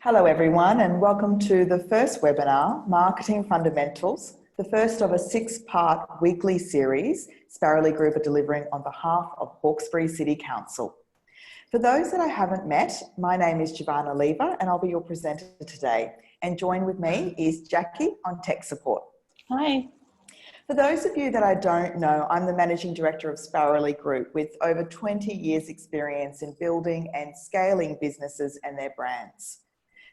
Hello everyone, and welcome to the first webinar, Marketing Fundamentals, the first of a 6-part weekly series Sparrowly Group are delivering on behalf of Hawkesbury City Council. For those that I haven't met, my name is Giovanna Lever and I'll be your presenter today. And joined with me is Jackie on tech support. Hi. For those of you that I don't know, I'm the Managing Director of Sparrowly Group with over 20 years experience in building and scaling businesses and their brands.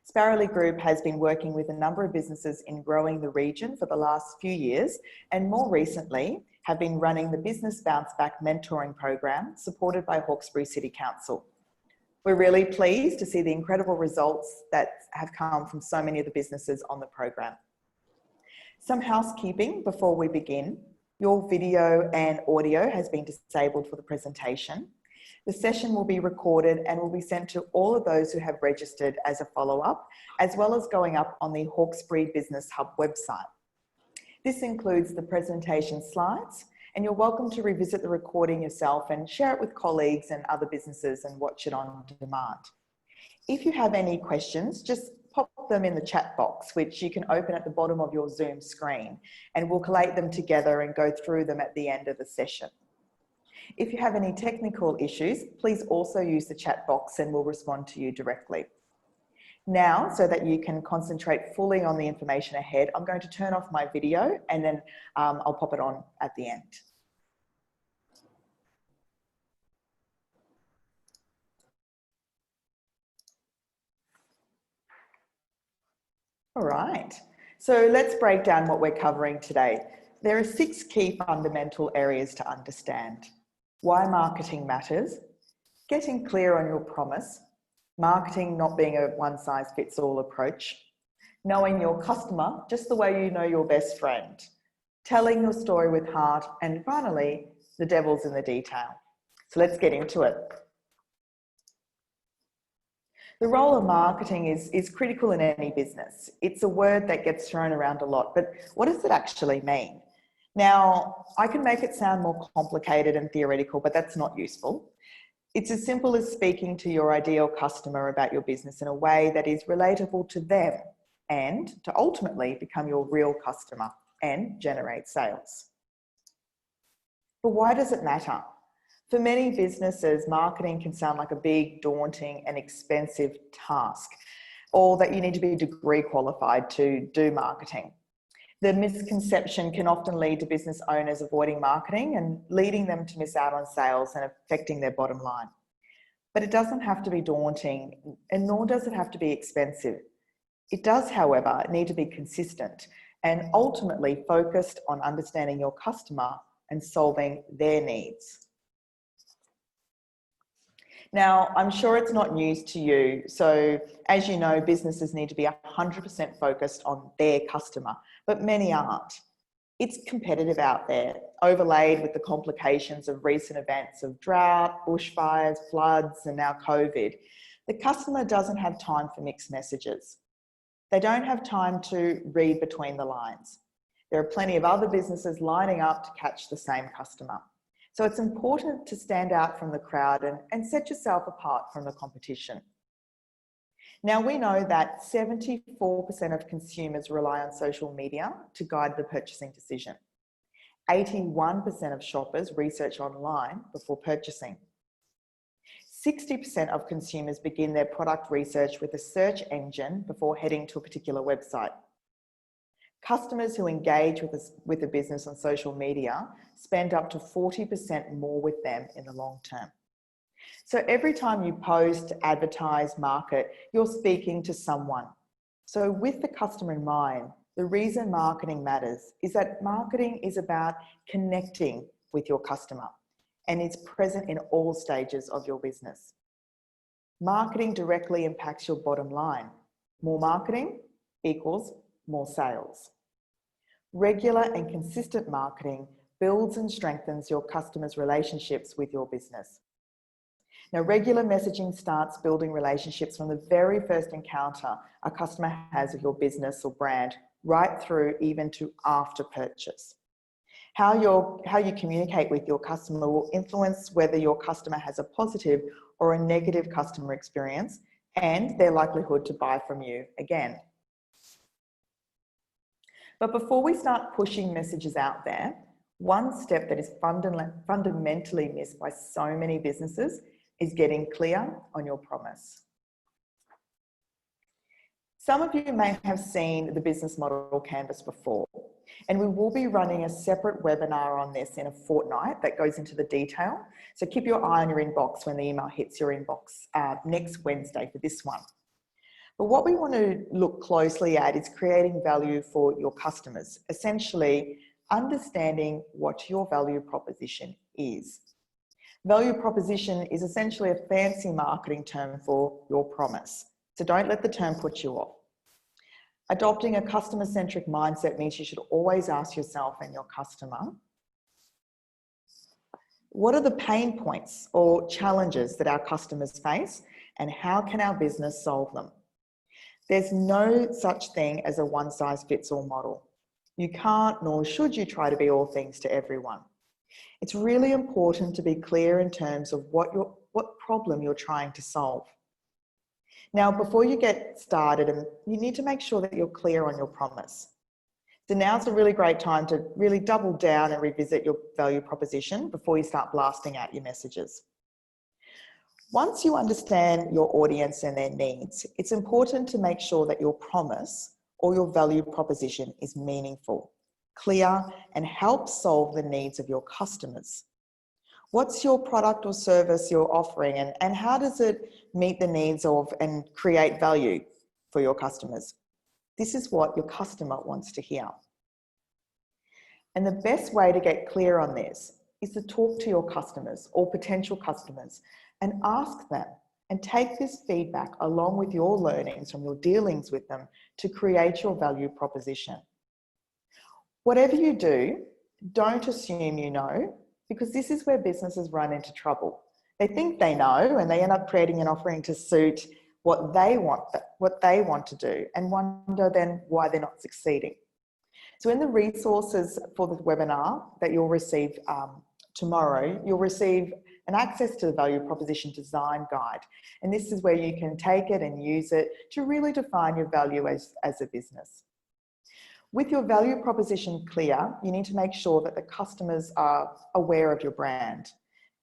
Sparrowly Group has been working with a number of businesses in growing the region for the last few years, and more recently have been running the Business Bounce Back mentoring program supported by Hawkesbury City Council. We're really pleased to see the incredible results that have come from so many of the businesses on the program. Some housekeeping before we begin. Your video and audio has been disabled for the presentation. The session will be recorded and will be sent to all of those who have registered as a follow-up, as well as going up on the Hawkesbury Business Hub website. This includes the presentation slides, and you're welcome to revisit the recording yourself and share it with colleagues and other businesses and watch it on demand. If you have any questions, just pop them in the chat box, which you can open at the bottom of your Zoom screen, and we'll collate them together and go through them at the end of the session. If you have any technical issues, please also use the chat box and we'll respond to you directly. Now, so that you can concentrate fully on the information ahead, I'm going to turn off my video and then I'll pop it on at the end. All right, so let's break down what we're covering today. There are 6 key fundamental areas to understand. Why marketing matters, getting clear on your promise, marketing not being a one-size-fits-all approach, knowing your customer just the way you know your best friend, telling your story with heart, and finally, the devil's in the detail. So let's get into it. The role of marketing is critical in any business. It's a word that gets thrown around a lot, but what does it actually mean? Now, I can make it sound more complicated and theoretical, but that's not useful. It's as simple as speaking to your ideal customer about your business in a way that is relatable to them and to ultimately become your real customer and generate sales. But why does it matter? For many businesses, marketing can sound like a big, daunting and expensive task, or that you need to be degree qualified to do marketing. The misconception can often lead to business owners avoiding marketing and leading them to miss out on sales and affecting their bottom line. But it doesn't have to be daunting, and nor does it have to be expensive. It does, however, need to be consistent and ultimately focused on understanding your customer and solving their needs. Now, I'm sure it's not news to you. So as you know, businesses need to be 100% focused on their customer, but many aren't. It's competitive out there, overlaid with the complications of recent events of drought, bushfires, floods, and now COVID. The customer doesn't have time for mixed messages. They don't have time to read between the lines. There are plenty of other businesses lining up to catch the same customer. So it's important to stand out from the crowd and set yourself apart from the competition. Now, we know that 74% of consumers rely on social media to guide the purchasing decision. 81% of shoppers research online before purchasing. 60% of consumers begin their product research with a search engine before heading to a particular website. Customers who engage with a business on social media spend up to 40% more with them in the long term. So every time you post, advertise, market, you're speaking to someone. So with the customer in mind, the reason marketing matters is that marketing is about connecting with your customer and is present in all stages of your business. Marketing directly impacts your bottom line. More marketing equals more sales. Regular and consistent marketing builds and strengthens your customers' relationships with your business. Now, regular messaging starts building relationships from the very first encounter a customer has with your business or brand, right through even to after purchase. How you communicate with your customer will influence whether your customer has a positive or a negative customer experience and their likelihood to buy from you again. But before we start pushing messages out there, one step that is fundamentally missed by so many businesses is getting clear on your promise. Some of you may have seen the business model canvas before, and we will be running a separate webinar on this in a fortnight that goes into the detail. So keep your eye on your inbox when the email hits your inbox next Wednesday for this one. But what we want to look closely at is creating value for your customers, essentially understanding what your value proposition is. Value proposition is essentially a fancy marketing term for your promise. So don't let the term put you off. Adopting a customer-centric mindset means you should always ask yourself and your customer, what are the pain points or challenges that our customers face, and how can our business solve them? There's no such thing as a one-size-fits-all model. You can't, nor should you try to be all things to everyone. It's really important to be clear in terms of what problem you're trying to solve. Now, before you get started, you need to make sure that you're clear on your promise. So now's a really great time to really double down and revisit your value proposition before you start blasting out your messages. Once you understand your audience and their needs, it's important to make sure that your promise or your value proposition is meaningful, clear, and helps solve the needs of your customers. What's your product or service you're offering, and how does it meet the needs of and create value for your customers? This is what your customer wants to hear. And the best way to get clear on this is to talk to your customers or potential customers and ask them, and take this feedback along with your learnings from your dealings with them to create your value proposition. Whatever you do, don't assume you know, because this is where businesses run into trouble. They think they know, and they end up creating an offering to suit what they want to do, and wonder then why they're not succeeding. So in the resources for the webinar that you'll receive tomorrow, you'll receive an access to the value proposition design guide. And this is where you can take it and use it to really define your value as a business. With your value proposition clear, you need to make sure that the customers are aware of your brand.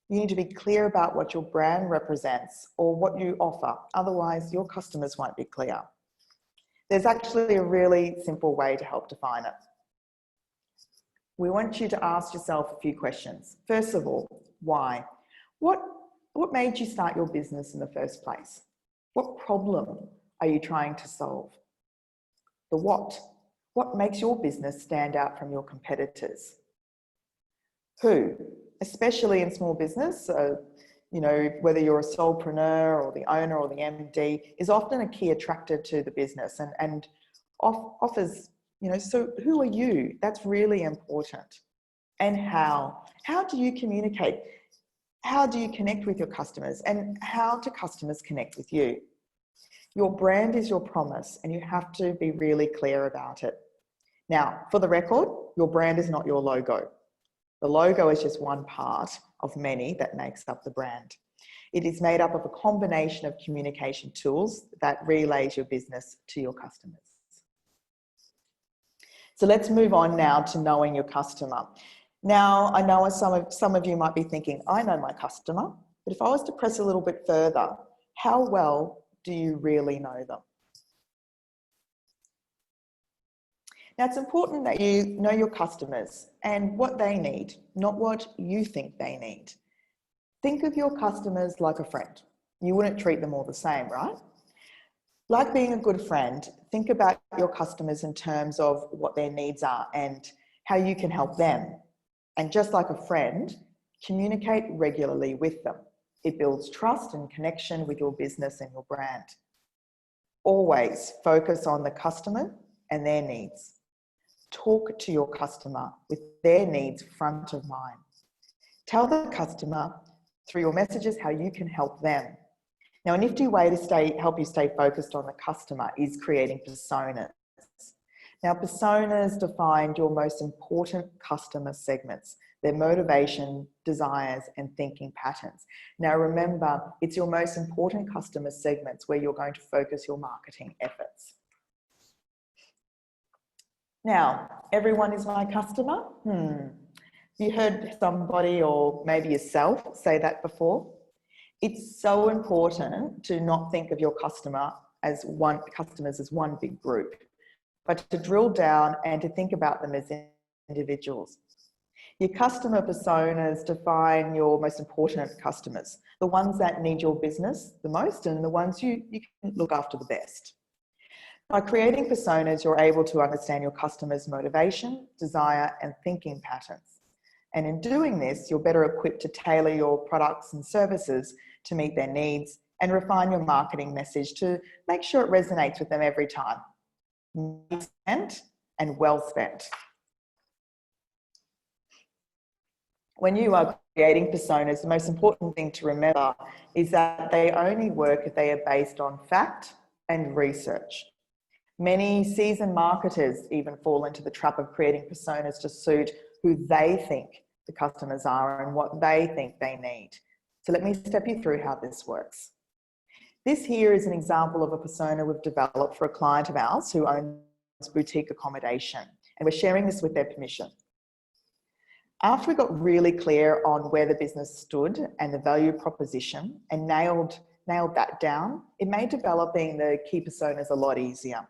You need to be clear about what your brand represents or what you offer. Otherwise, your customers won't be clear. There's actually a really simple way to help define it. We want you to ask yourself a few questions. First of all, why? What made you start your business in the first place? What problem are you trying to solve? The what? What makes your business stand out from your competitors? Who? Especially in small business, you know, whether you're a solopreneur or the owner or the MD, is often a key attractor to the business and offers, you know, so who are you? That's really important. And how? How do you communicate? How do you connect with your customers, and how do customers connect with you? Your brand is your promise, and you have to be really clear about it. Now, for the record, your brand is not your logo. The logo is just one part of many that makes up the brand. It is made up of a combination of communication tools that relays your business to your customers. So let's move on now to knowing your customer. Now, I know some of you might be thinking, I know my customer, but if I was to press a little bit further, how well do you really know them? Now, it's important that you know your customers and what they need, not what you think they need. Think of your customers like a friend. You wouldn't treat them all the same, right? Like being a good friend, think about your customers in terms of what their needs are and how you can help them. And just like a friend, communicate regularly with them. It builds trust and connection with your business and your brand. Always focus on the customer and their needs. Talk to your customer with their needs front of mind. Tell the customer through your messages how you can help them. Now, a nifty way to help you stay focused on the customer is creating personas. Now, personas define your most important customer segments, their motivation, desires, and thinking patterns. Now, remember, it's your most important customer segments where you're going to focus your marketing efforts. Now, everyone is my customer? You heard somebody or maybe yourself say that before? It's so important to not think of your customers as one big group, but to drill down and to think about them as individuals. Your customer personas define your most important customers, the ones that need your business the most and the ones you can look after the best. By creating personas, you're able to understand your customers' motivation, desire, and thinking patterns. And in doing this, you're better equipped to tailor your products and services to meet their needs and refine your marketing message to make sure it resonates with them every time. Spent and well spent. When you are creating personas, the most important thing to remember is that they only work if they are based on fact and research. Many seasoned marketers even fall into the trap of creating personas to suit who they think the customers are and what they think they need. So let me step you through how this works. This here is an example of a persona we've developed for a client of ours who owns boutique accommodation, and we're sharing this with their permission. After we got really clear on where the business stood and the value proposition and nailed that down, it made developing the key personas a lot easier.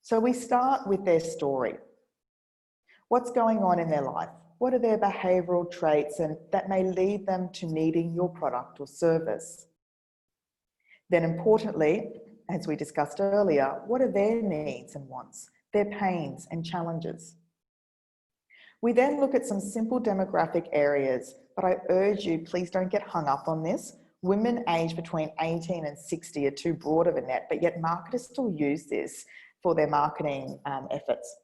So we start with their story. What's going on in their life? What are their behavioural traits and that may lead them to needing your product or service? Then importantly, as we discussed earlier, what are their needs and wants, their pains and challenges? We then look at some simple demographic areas, but I urge you, please don't get hung up on this. Women aged between 18 and 60 are too broad of a net, but yet marketers still use this for their marketing efforts.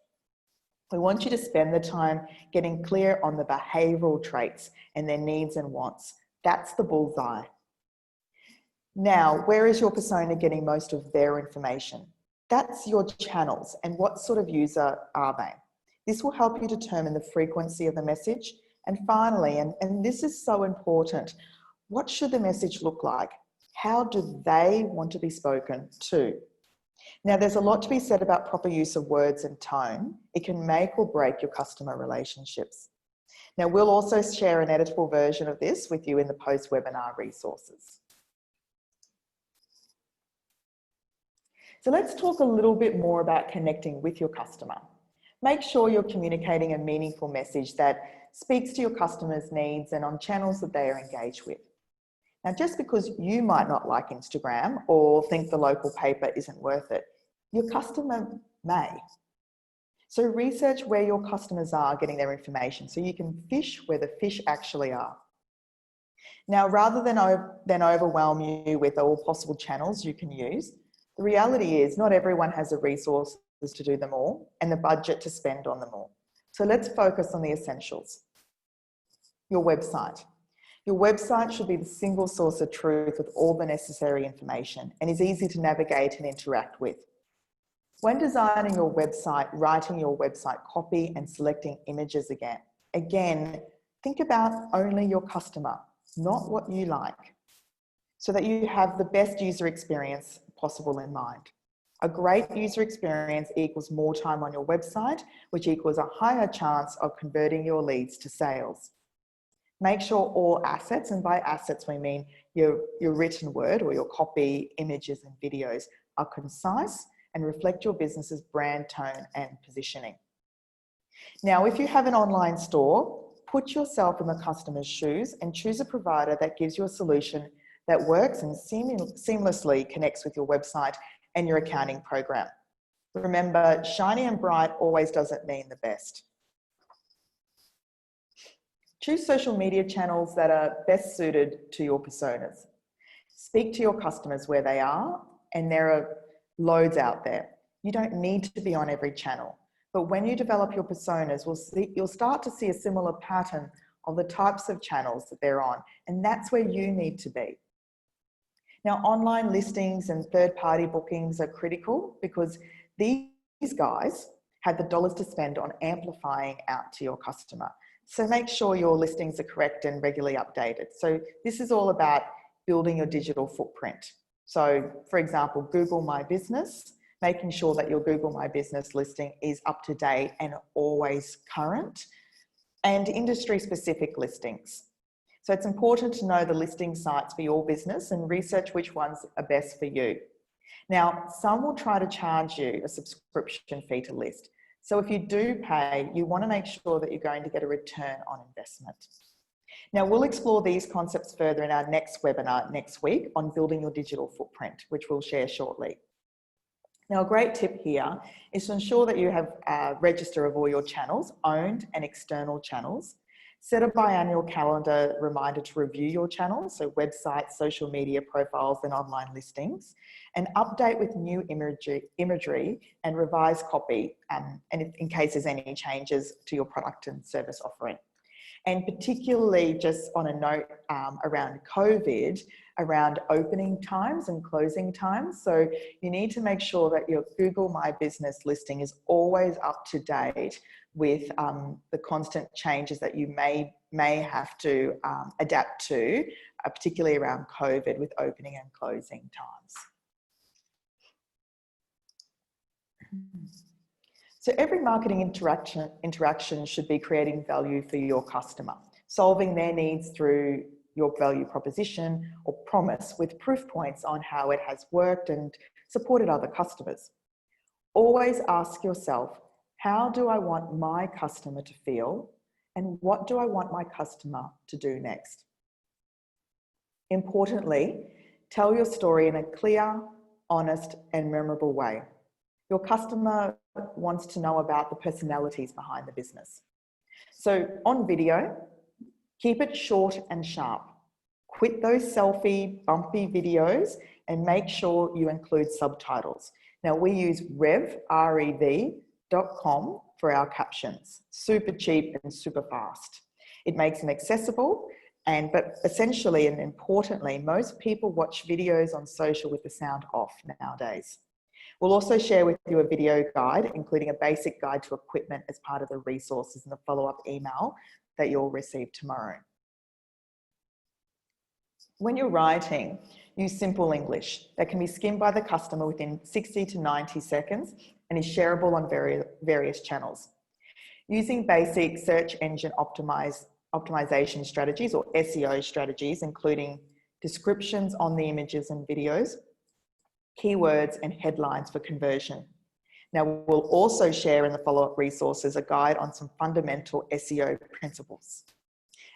We want you to spend the time getting clear on the behavioural traits and their needs and wants. That's the bullseye. Now, where is your persona getting most of their information? That's your channels and what sort of user are they? This will help you determine the frequency of the message. And finally, and this is so important, what should the message look like? How do they want to be spoken to? Now, there's a lot to be said about proper use of words and tone. It can make or break your customer relationships. Now, we'll also share an editable version of this with you in the post-webinar resources. So let's talk a little bit more about connecting with your customer. Make sure you're communicating a meaningful message that speaks to your customer's needs and on channels that they are engaged with. Now, just because you might not like Instagram or think the local paper isn't worth it, your customer may. So research where your customers are getting their information so you can fish where the fish actually are. Now, rather than overwhelm you with all possible channels you can use, the reality is not everyone has the resources to do them all and the budget to spend on them all. So let's focus on the essentials. Your website. Your website should be the single source of truth with all the necessary information and is easy to navigate and interact with. When designing your website, writing your website copy and selecting images again, think about only your customer, not what you like, so that you have the best user experience possible in mind. A great user experience equals more time on your website, which equals a higher chance of converting your leads to sales. Make sure all assets, and by assets we mean your written word or your copy, images and videos, are concise and reflect your business's brand tone and positioning. Now, if you have an online store, put yourself in the customer's shoes and choose a provider that gives you a solution that works and seamlessly connects with your website and your accounting program. Remember, shiny and bright always doesn't mean the best. Choose social media channels that are best suited to your personas. Speak to your customers where they are, and there are loads out there. You don't need to be on every channel, but when you develop your personas, you'll start to see a similar pattern of the types of channels that they're on, and that's where you need to be. Now, online listings and third-party bookings are critical because these guys have the dollars to spend on amplifying out to your customer. So make sure your listings are correct and regularly updated. So this is all about building your digital footprint. So for example, Google My Business, making sure that your Google My Business listing is up to date and always current, and industry specific listings. So it's important to know the listing sites for your business and research which ones are best for you. Now, some will try to charge you a subscription fee to list. So if you do pay, you want to make sure that you're going to get a return on investment. Now, we'll explore these concepts further in our next webinar next week on building your digital footprint, which we'll share shortly. Now, a great tip here is to ensure that you have a register of all your channels, owned and external channels. Set a biannual calendar reminder to review your channels, so websites, social media profiles, and online listings, and update with new imagery and revised copy, and in case there's any changes to your product and service offering. And particularly just on a note around COVID, around opening times and closing times. So you need to make sure that your Google My Business listing is always up to date with the constant changes that you may have to adapt to, particularly around COVID with opening and closing times. So every marketing interaction should be creating value for your customer, solving their needs through your value proposition or promise with proof points on how it has worked and supported other customers. Always ask yourself, how do I want my customer to feel, and what do I want my customer to do next? Importantly, tell your story in a clear, honest, and memorable way. Your customer wants to know about the personalities behind the business. So on video, keep it short and sharp. Quit those selfie, bumpy videos and make sure you include subtitles. Now we use rev.com for our captions. Super cheap and super fast. It makes them accessible, but essentially and importantly, most people watch videos on social with the sound off nowadays. We'll also share with you a video guide, including a basic guide to equipment as part of the resources in the follow-up email that you'll receive tomorrow. When you're writing, use simple English that can be skimmed by the customer within 60 to 90 seconds and is shareable on various channels. Using basic search engine optimization strategies or SEO strategies, including descriptions on the images and videos, keywords and headlines for conversion. Now, we'll also share in the follow-up resources a guide on some fundamental SEO principles.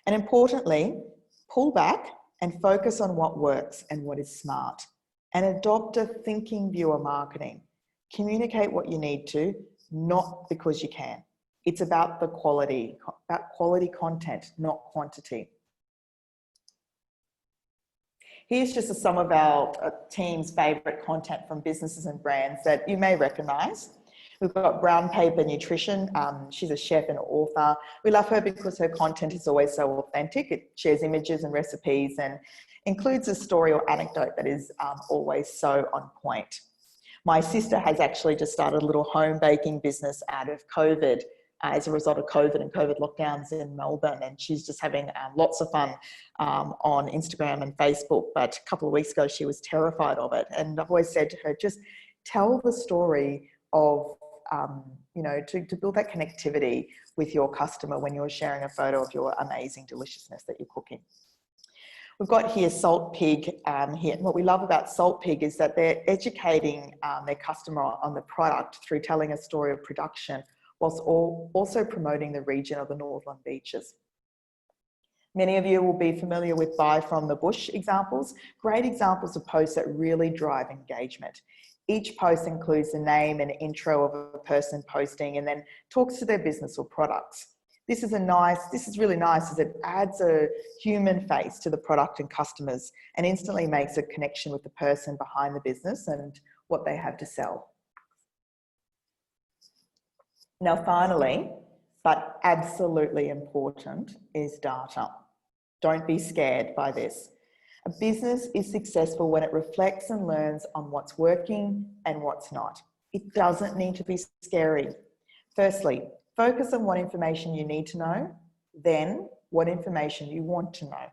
And importantly, pull back and focus on what works and what is smart, and adopt a thinking view of marketing. Communicate what you need to, not because you can. It's about the quality content, not quantity. Here's just some of our team's favourite content from businesses and brands that you may recognise. We've got Brown Paper Nutrition. She's a chef and author. We love her because her content is always so authentic. It shares images and recipes and includes a story or anecdote that is always so on point. My sister has actually just started a little home baking business out of COVID as a result of COVID and COVID lockdowns in Melbourne, and she's just having lots of fun on Instagram and Facebook. But a couple of weeks ago, she was terrified of it. And I've always said to her, just tell the story of, to build that connectivity with your customer when you're sharing a photo of your amazing deliciousness that you're cooking. We've got here Salt Pig here. And what we love about Salt Pig is that they're educating their customer on the product through telling a story of production, whilst also promoting the region of the Northern Beaches. Many of you will be familiar with Buy From the Bush examples, great examples of posts that really drive engagement. Each post includes the name and intro of a person posting and then talks to their business or products. This is really nice as it adds a human face to the product and customers and instantly makes a connection with the person behind the business and what they have to sell. Now, finally, but absolutely important, is data. Don't be scared by this. A business is successful when it reflects and learns on what's working and what's not. It doesn't need to be scary. Firstly, focus on what information you need to know, then what information you want to know.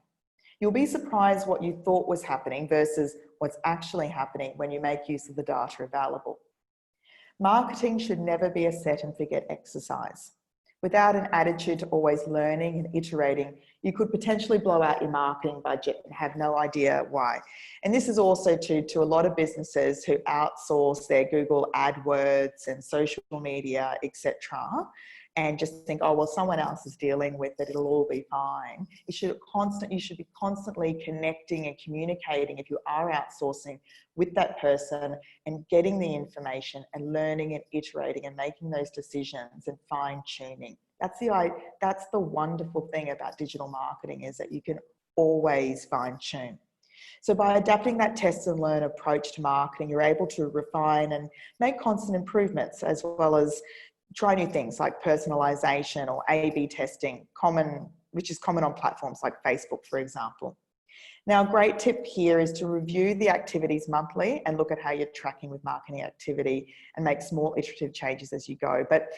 You'll be surprised what you thought was happening versus what's actually happening when you make use of the data available. Marketing should never be a set and forget exercise. Without an attitude to always learning and iterating, you could potentially blow out your marketing budget and have no idea why. And this is also to a lot of businesses who outsource their Google AdWords and social media, etc., and just think, oh, well, someone else is dealing with it, it'll all be fine. You should be constantly connecting and communicating if you are outsourcing with that person and getting the information and learning and iterating and making those decisions and fine tuning. That's the wonderful thing about digital marketing, is that you can always fine tune. So by adapting that test and learn approach to marketing, you're able to refine and make constant improvements, as well as try new things like personalization or A/B testing, which is common on platforms like Facebook, for example. Now, a great tip here is to review the activities monthly and look at how you're tracking with marketing activity and make small iterative changes as you go. But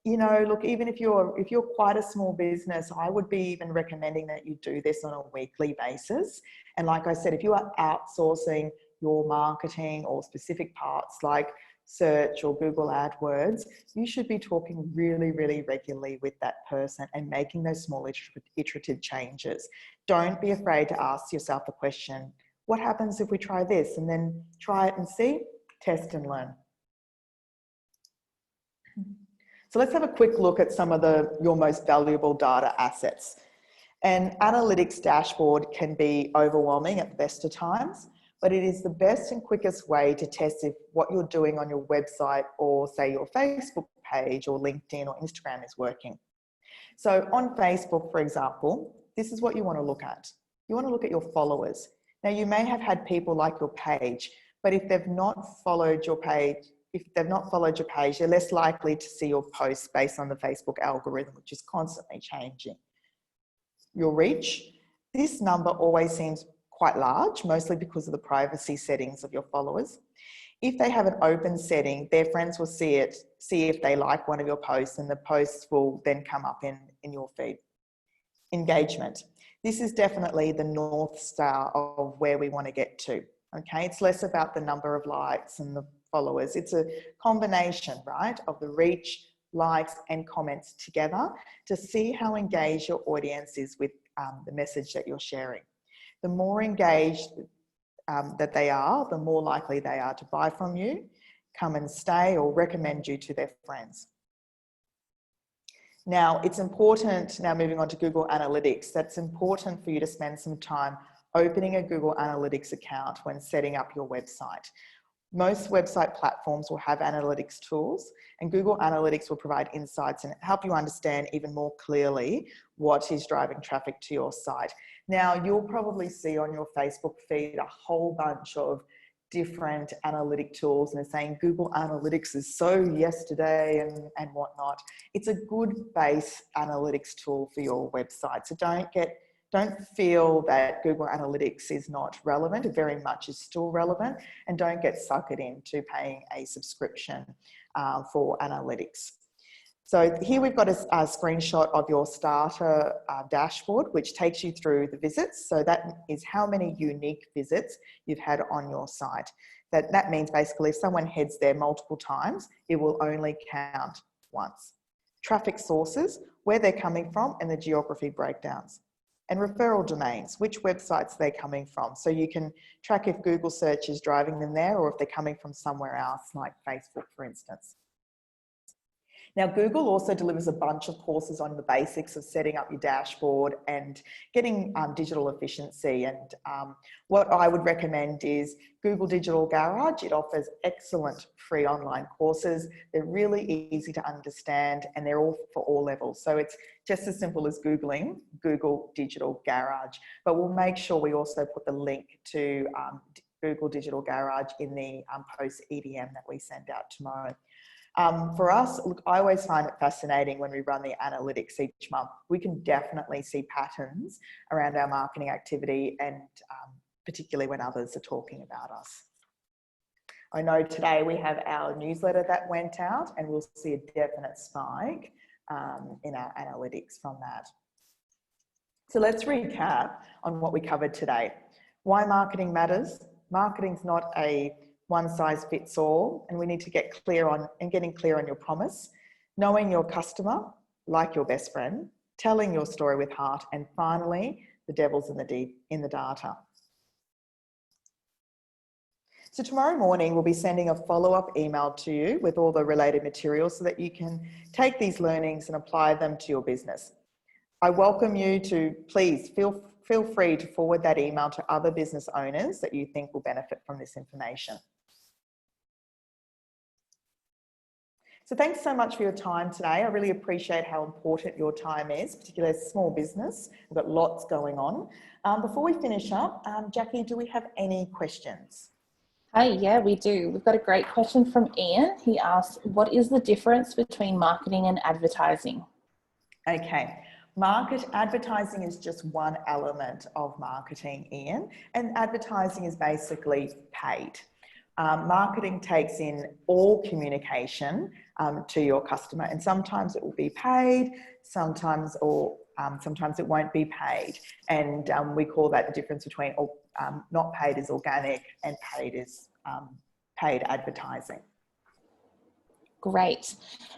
you know, look, even if you're quite a small business, I would be even recommending that you do this on a weekly basis. And like I said, if you are outsourcing your marketing or specific parts like search or Google AdWords, you should be talking really, really regularly with that person and making those small iterative changes. Don't be afraid to ask yourself the question, what happens if we try this? And then try it and see, test and learn. So let's have a quick look at some of your most valuable data assets. An analytics dashboard can be overwhelming at the best of times, but it is the best and quickest way to test if what you're doing on your website or say your Facebook page or LinkedIn or Instagram is working. So on Facebook, for example, this is what you want to look at. You want to look at your followers. Now, you may have had people like your page, but if they've not followed your page, you're less likely to see your posts based on the Facebook algorithm, which is constantly changing. Your reach, this number always seems quite large, mostly because of the privacy settings of your followers. If they have an open setting, their friends will see it, see if they like one of your posts, and the posts will then come up in your feed. Engagement. This is definitely the North Star of where we want to get to. Okay, it's less about the number of likes and the followers. It's a combination, right, of the reach, likes, and comments together to see how engaged your audience is with the message that you're sharing. The more engaged that they are, the more likely they are to buy from you, come and stay, or recommend you to their friends. Now, it's important, now moving on to Google Analytics, that's important for you to spend some time opening a Google Analytics account when setting up your website. Most website platforms will have analytics tools, and Google Analytics will provide insights and help you understand even more clearly what is driving traffic to your site. Now, you'll probably see on your Facebook feed a whole bunch of different analytic tools, and they're saying Google Analytics is so yesterday and whatnot. It's a good base analytics tool for your website. So don't feel that Google Analytics is not relevant. It very much is still relevant, and don't get suckered into paying a subscription for analytics. So here we've got a screenshot of your starter dashboard, which takes you through the visits. So that is how many unique visits you've had on your site. That means basically if someone heads there multiple times, it will only count once. Traffic sources, where they're coming from, and the geography breakdowns. And referral domains, which websites they're coming from. So you can track if Google search is driving them there or if they're coming from somewhere else, like Facebook, for instance. Now, Google also delivers a bunch of courses on the basics of setting up your dashboard and getting digital efficiency. And what I would recommend is Google Digital Garage. It offers excellent free online courses. They're really easy to understand, and they're all for all levels. So it's just as simple as Googling Google Digital Garage. But we'll make sure we also put the link to Google Digital Garage in the post EDM that we send out tomorrow. For us, look, I always find it fascinating when we run the analytics each month. We can definitely see patterns around our marketing activity, and particularly when others are talking about us. I know today we have our newsletter that went out, and we'll see a definite spike in our analytics from that. So let's recap on what we covered today. Why marketing matters. Marketing's not a one size fits all, and we need to get clear on getting clear on your promise, knowing your customer like your best friend, telling your story with heart, and finally, the devil's in the data. So tomorrow morning, we'll be sending a follow-up email to you with all the related materials so that you can take these learnings and apply them to your business. I welcome you to please feel free to forward that email to other business owners that you think will benefit from this information. So thanks so much for your time today. I really appreciate how important your time is, particularly as a small business. We've got lots going on. Before we finish up, Jackie, do we have any questions? Hi, yeah, we do. We've got a great question from Ian. He asks, what is the difference between marketing and advertising? Okay, advertising is just one element of marketing, Ian, and advertising is basically paid. Marketing takes in all communication to your customer, and sometimes it will be paid, sometimes it won't be paid. And we call that the difference between not paid is organic and paid is paid advertising. Great.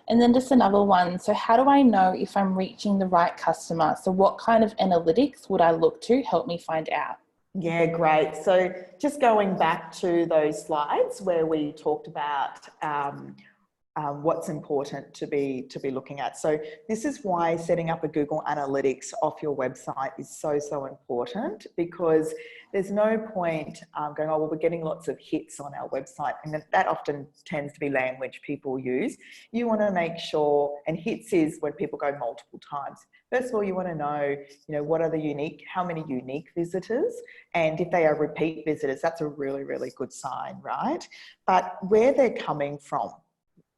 And then just another one. So how do I know if I'm reaching the right customer? So what kind of analytics would I look to help me find out? Yeah, great. So just going back to those slides where we talked about what's important to be looking at. So this is why setting up a Google Analytics off your website is so important, because there's no point going, oh, well, we're getting lots of hits on our website, and that often tends to be language people use. You want to make sure, and hits is when people go multiple times. First of all, you want to know, what are how many unique visitors, and if they are repeat visitors, that's a really good sign, right? But where they're coming from.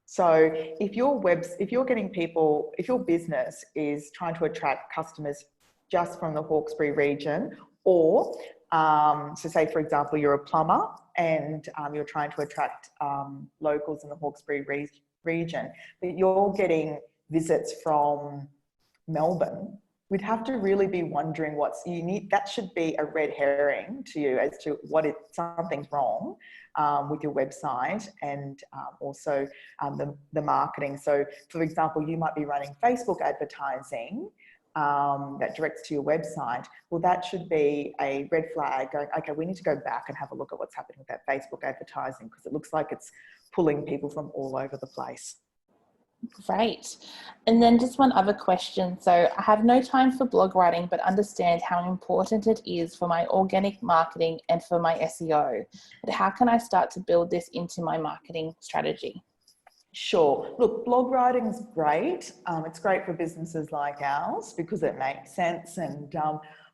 So if your business is trying to attract customers just from the Hawkesbury region, or so say, for example, you're a plumber and you're trying to attract locals in the Hawkesbury region, but you're getting visits from Melbourne, we'd have to really be wondering what's unique. That should be a red herring to you as to something's wrong with your website, and also the marketing. So for example, you might be running Facebook advertising that directs to your website. Well, that should be a red flag going, okay, we need to go back and have a look at what's happening with that Facebook advertising, because it looks like it's pulling people from all over the place. Great. And then just one other question. So I have no time for blog writing, but understand how important it is for my organic marketing and for my SEO. But how can I start to build this into my marketing strategy? Sure. Look, blog writing is great. It's great for businesses like ours because it makes sense. And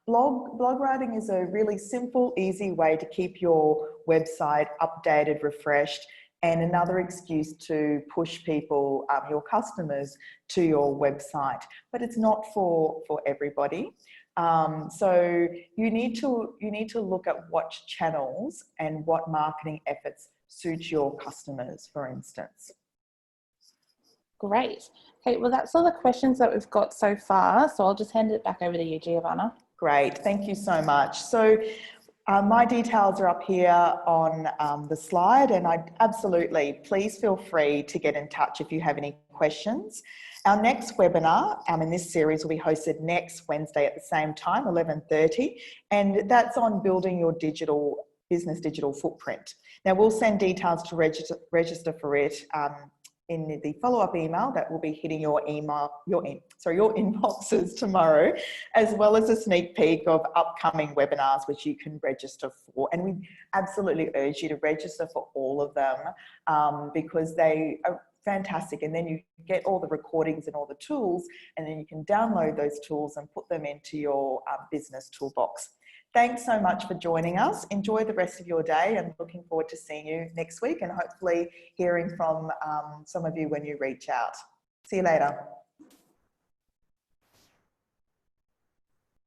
blog writing is a really simple, easy way to keep your website updated, refreshed, and another excuse to push people, your customers, to your website. But it's not for everybody. So you need to look at what channels and what marketing efforts suit your customers, for instance. Great. Okay, well, that's all the questions that we've got so far. So I'll just hand it back over to you, Giovanna. Great. Thank you so much. So my details are up here on the slide, and please feel free to get in touch if you have any questions. Our next webinar in this series will be hosted next Wednesday at the same time, 11:30, and that's on building your business digital footprint. Now, we'll send details to register for it in the follow-up email that will be hitting your inboxes tomorrow, as well as a sneak peek of upcoming webinars which you can register for. And we absolutely urge you to register for all of them because they are fantastic. And then you get all the recordings and all the tools, and then you can download those tools and put them into your business toolbox. Thanks so much for joining us. Enjoy the rest of your day, and looking forward to seeing you next week and hopefully hearing from some of you when you reach out. See you later.